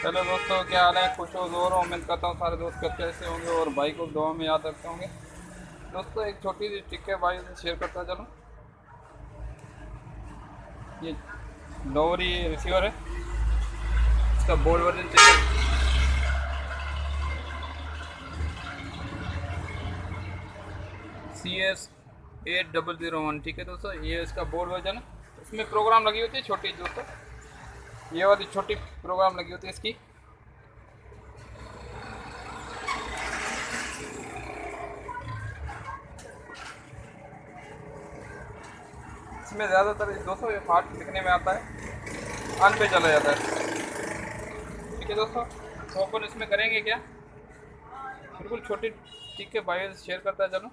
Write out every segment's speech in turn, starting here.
Hello दोस्तों, क्या हाल है? खुश हो, जोर हो। उम्मीद करता हूँ सारे दोस्त अच्छे से होंगे और भाई को दुआ में याद रखते होंगे। दोस्तों, एक छोटी सी ट्रिक है भाई से शेयर करता चलो। ये लोरी रिसीवर है, इसका बोल्ड वर्जन चाहिए। CS8001, ठीक है दोस्तों, ये इसका बोर्ड वर्जन है। इसमें प्रोग्राम लगी होती है छोटी दोस्तों, ये वाली छोटी प्रोग्राम लगी होती है इसकी। इसमें ज़्यादातर दोस्तों ये फाल्ट दिखने में आता है, ऑन पे चला जाता है। ठीक है दोस्तों, तो अपन इसमें करेंगे क्या, बिल्कुल छोटी ठीक है भाई शेयर करता चलो।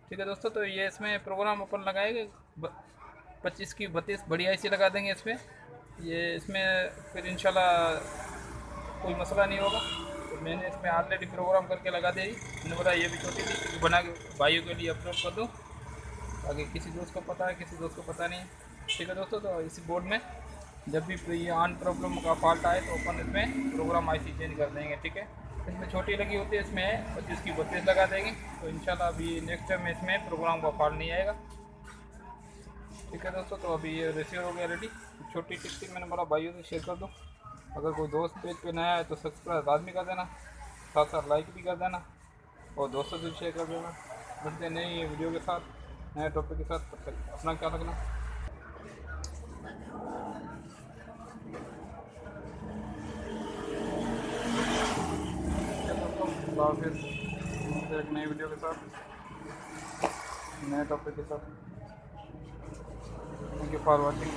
ठीक है दोस्तों, तो ये इसमें प्रोग्राम अपन लगाएंगे 25 की 32 बढ़िया सी लगा देंगे इसमें। ये इसमें फिर इंशाल्लाह कोई मसला नहीं होगा। तो मैंने इसमें ऑलरेडी प्रोग्राम करके लगा दी। मैंने बोला ये भी छोटी सी बना के भाइयों के लिए अपलोड कर दूँ, ताकि किसी दोस्त को पता है किसी दोस्त को पता नहीं। ठीक है दोस्तों, तो इसी बोर्ड में जब भी ये ऑन प्रॉब्लम का फॉल्ट आए तो अपन इसमें प्रोग्राम आईसी चेंज कर देंगे। ठीक है, इसमें छोटी लगी होती है, इसमें 25 की 32 लगा देंगे, तो इंशाल्लाह अभी नेक्स्ट टाइम में इसमें प्रोग्राम का फॉल्ट नहीं आएगा। ठीक है दोस्तों, तो अभी ये रिसीवर हो गया रेडी। छोटी टिप थी, मैंने बोला भाइयों से शेयर कर दूँ। अगर कोई दोस्त पेज पे नया है तो सब्सक्राइब आदमी कर देना, साथ साथ लाइक भी कर देना और दोस्तों से शेयर कर देना। मिलते हैं नई वीडियो के साथ, नए टॉपिक के साथ। तब तक अपना ख्याल रखना। अल्लाह हाफिज़। मिलते हैं एक नई वीडियो के साथ, नए टॉपिक के साथ। Thank you for watching.